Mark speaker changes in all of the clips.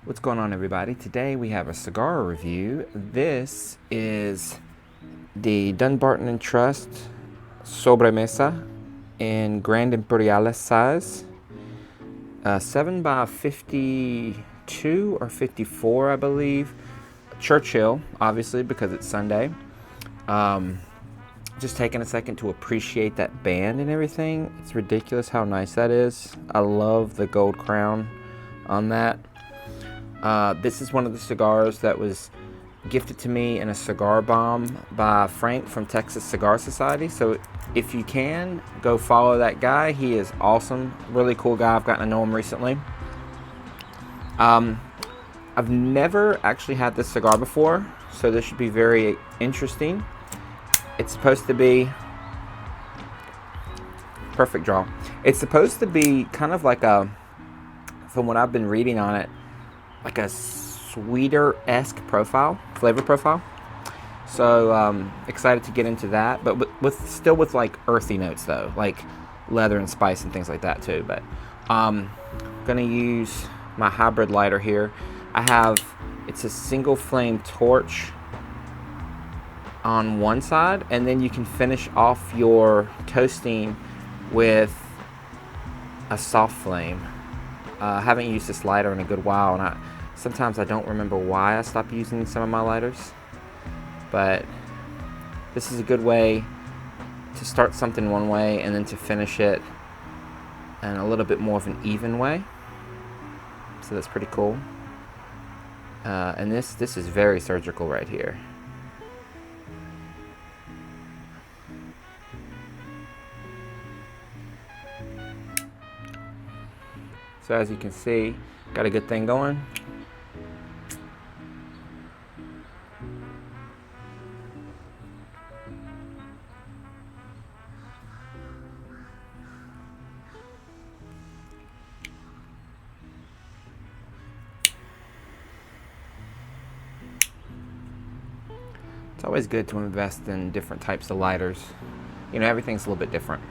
Speaker 1: What's going on, everybody? Today we have a cigar review. This is the Dunbarton and Trust Sombremesa in Grand Imperiales size. 7 by 52 or 54, I believe. Churchill, obviously, because it's Sunday. Just taking a second to appreciate that band and everything. It's ridiculous how nice that is. I love the gold crown on that. This is one of the cigars that was gifted to me in a cigar bomb by Frank from Texas Cigar Society. So if you can, go follow that guy. He is awesome. Really cool guy. I've gotten to know him recently. I've never actually had this cigar before, so this should be very interesting. It's supposed to be perfect draw. It's supposed to be kind of like a, from what I've been reading on it, like a sweeter-esque profile, flavor profile. So excited to get into that, but still with like earthy notes though, like leather and spice and things like that too. But gonna use my hybrid lighter here. It's a single flame torch on one side, and then you can finish off your toasting with a soft flame. I haven't used this lighter in a good while, and sometimes I don't remember why I stopped using some of my lighters, but this is a good way to start something one way and then to finish it in a little bit more of an even way. So that's pretty cool. And this is very surgical right here. So as you can see, got a good thing going. It's always good to invest in different types of lighters. You know, everything's a little bit different.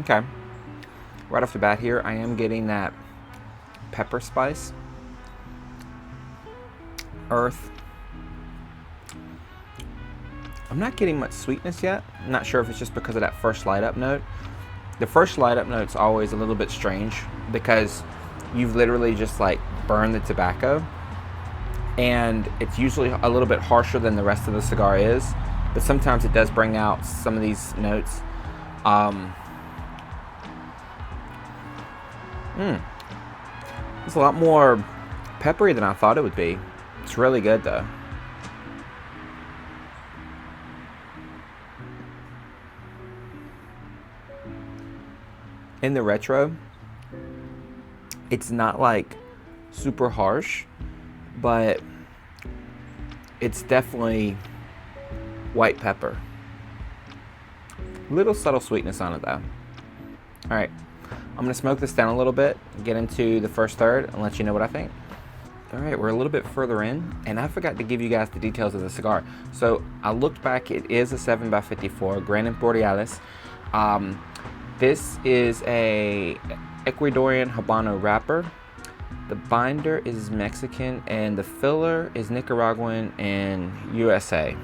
Speaker 1: Okay. Right off the bat here, I am getting that pepper spice, earth. I'm not getting much sweetness yet. I'm not sure if it's just because of that first light up note. The first light up note's always a little bit strange because you've literally just like burned the tobacco, and it's usually a little bit harsher than the rest of the cigar is, but sometimes it does bring out some of these notes. It's a lot more peppery than I thought it would be. It's really good though. In the retro, it's not like super harsh, but it's definitely white pepper. Little subtle sweetness on it though. All right, I'm gonna smoke this down a little bit, get into the first third, and let you know what I think. All right, we're a little bit further in, and I forgot to give you guys the details of the cigar. So I looked back, it is a 7 by 54 Grand Imperiales. This is a Ecuadorian Habano wrapper. The binder is Mexican, and the filler is Nicaraguan and USA.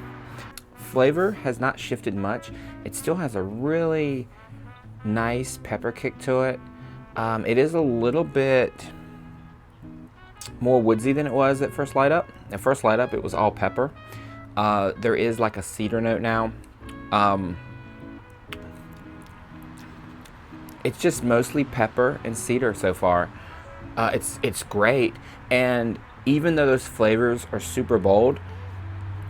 Speaker 1: Flavor has not shifted much. It still has a really nice pepper kick to it. It is a little bit more woodsy than it was at first light up. At first light up, it was all pepper. There is like a cedar note now. It's just mostly pepper and cedar so far. It's great, and even though those flavors are super bold,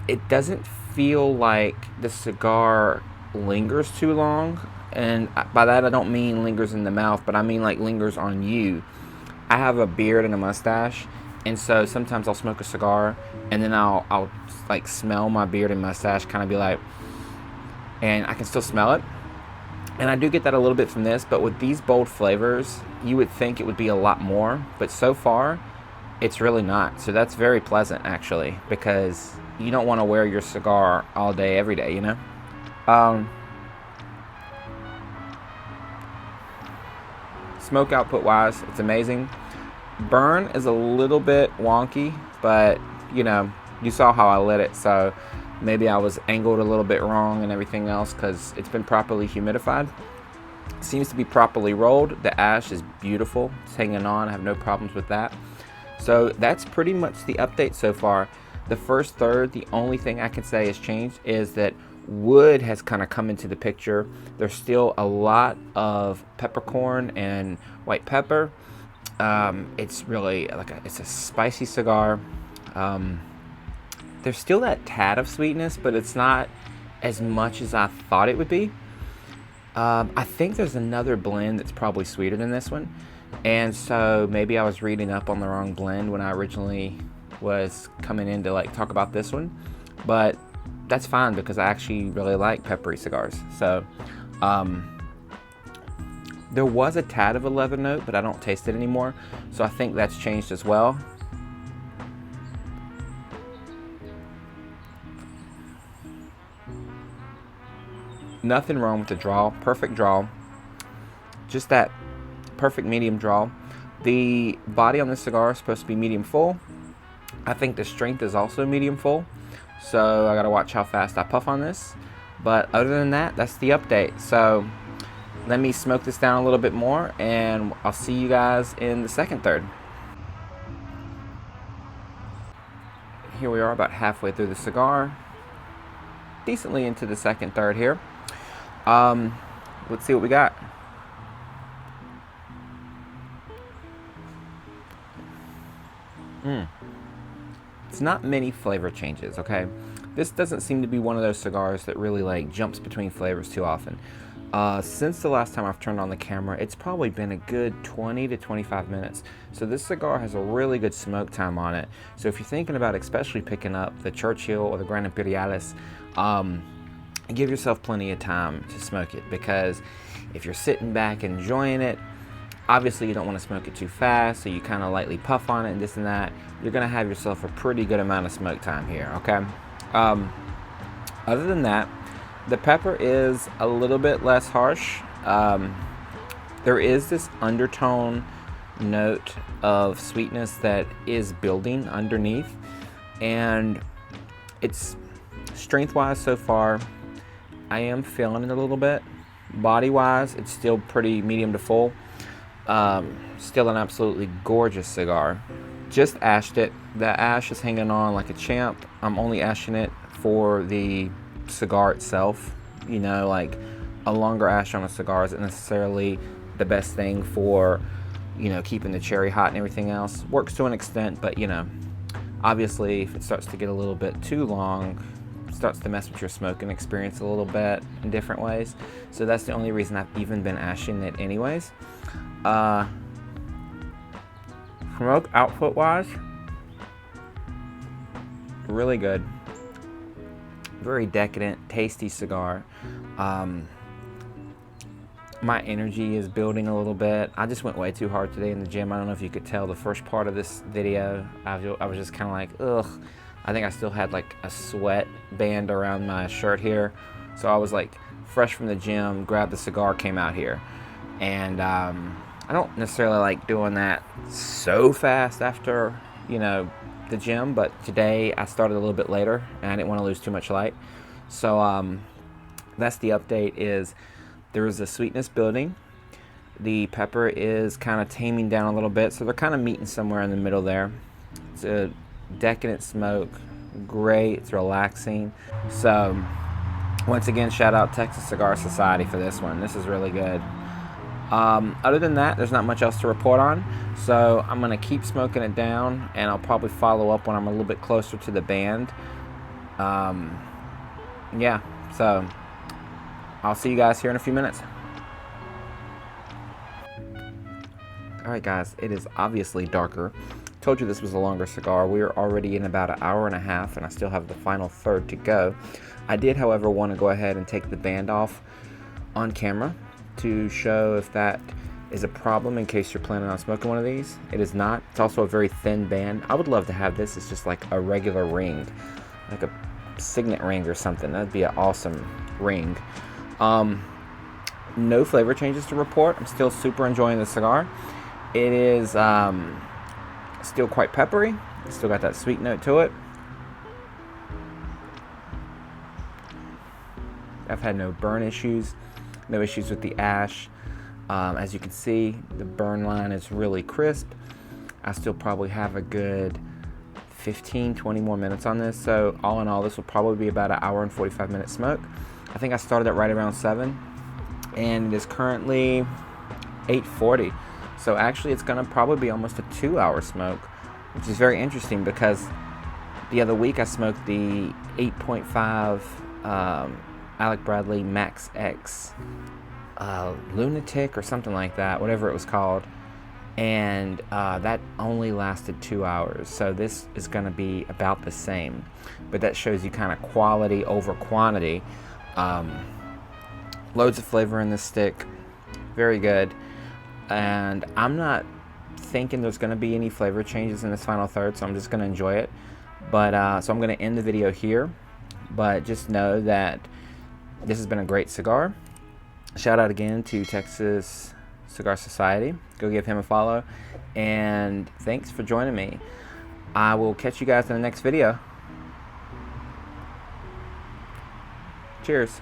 Speaker 1: it doesn't feel like the cigar lingers too long. And by that I don't mean lingers in the mouth, but I mean like lingers on you. I have a beard and a mustache, and so sometimes I'll smoke a cigar and then I'll like smell my beard and mustache, kind of be like, and I can still smell it. And I do get that a little bit from this, but with these bold flavors, you would think it would be a lot more, but so far it's really not. So that's very pleasant actually, because you don't want to wear your cigar all day every day, you know. Um, Smoke output wise, it's amazing. Burn is a little bit wonky, but you know, you saw how I lit it, so maybe I was angled a little bit wrong and everything else because it's been properly humidified. Seems to be properly rolled. The ash is beautiful. It's hanging on. I have no problems with that. So that's pretty much the update so far. The first third, the only thing I can say has changed is that wood has kind of come into the picture. There's still a lot of peppercorn and white pepper. It's really like it's a spicy cigar. There's still that tad of sweetness, but it's not as much as I thought it would be. I think there's another blend that's probably sweeter than this one, and so maybe I was reading up on the wrong blend when I originally was coming in to like talk about this one, but that's fine because I actually really like peppery cigars. So there was a tad of a leather note, but I don't taste it anymore, so I think that's changed as well. Nothing wrong with the draw, perfect draw, just that perfect medium draw. The body on this cigar is supposed to be medium full. I think the strength is also medium full, so I gotta watch how fast I puff on this. But other than that, that's the update. So let me smoke this down a little bit more and I'll see you guys in the second third. Here we are about halfway through the cigar, decently into the second third here. Let's see what we got. It's not many flavor changes, okay? This doesn't seem to be one of those cigars that really like jumps between flavors too often. Since the last time I've turned on the camera, it's probably been a good 20 to 25 minutes. So this cigar has a really good smoke time on it. So if you're thinking about especially picking up the Churchill or the Gran Imperiales, give yourself plenty of time to smoke it, because if you're sitting back enjoying it, obviously you don't want to smoke it too fast, so you kind of lightly puff on it and this and that. You're gonna have yourself a pretty good amount of smoke time here, okay? Other than that, the pepper is a little bit less harsh. There is this undertone note of sweetness that is building underneath, and it's strength-wise so far, I am feeling it a little bit. Body-wise, it's still pretty medium to full. Still an absolutely gorgeous cigar. Just ashed it. The ash is hanging on like a champ. I'm only ashing it for the cigar itself. You know, like a longer ash on a cigar isn't necessarily the best thing for, you know, keeping the cherry hot and everything else. Works to an extent, but you know, obviously if it starts to get a little bit too long, starts to mess with your smoking experience a little bit in different ways. So that's the only reason I've even been ashing it anyways. Smoke output wise, really good. Very decadent, tasty cigar. My energy is building a little bit. I just went way too hard today in the gym. I don't know if you could tell the first part of this video. I was just kind of like, ugh. I think I still had like a sweat band around my shirt here. So I was like fresh from the gym, grabbed the cigar, came out here. And I don't necessarily like doing that so fast after, you know, the gym, but today I started a little bit later and I didn't want to lose too much light. So that's the update. Is there is a sweetness building. The pepper is kind of taming down a little bit, so they're kind of meeting somewhere in the middle there. It's a decadent smoke, great, it's relaxing. So once again, shout out Texas Cigar Society for this one. This is really good. Other than that, there's not much else to report on, so I'm gonna keep smoking it down, and I'll probably follow up when I'm a little bit closer to the band. Yeah, so I'll see you guys here in a few minutes. Alright guys, it is obviously darker. Told you this was a longer cigar. We are already in about an hour and a half, and I still have the final third to go. I did, however, want to go ahead and take the band off on camera to show if that is a problem in case you're planning on smoking one of these. It is not. It's also a very thin band. I would love to have this as just like a regular ring, like a signet ring or something. That'd be an awesome ring. No flavor changes to report. I'm still super enjoying the cigar. It is still quite peppery. Still got that sweet note to it. I've had no burn issues, no issues with the ash. As you can see, the burn line is really crisp. I still probably have a good 15-20 more minutes on this, so all in all this will probably be about an hour and 45-minute smoke. I think I started at right around 7, and it is currently 8:40, so actually it's gonna probably be almost a 2-hour smoke, which is very interesting because the other week I smoked the 8.5 Alec Bradley Max X Lunatic or something like that, whatever it was called, and that only lasted 2 hours. So this is going to be about the same, but that shows you kind of quality over quantity. Loads of flavor in this stick, very good, and I'm not thinking there's going to be any flavor changes in this final third, so I'm just going to enjoy it. But so I'm going to end the video here, but just know that this has been a great cigar. Shout out again to Texas Cigar Society. Go give him a follow. And thanks for joining me. I will catch you guys in the next video. Cheers.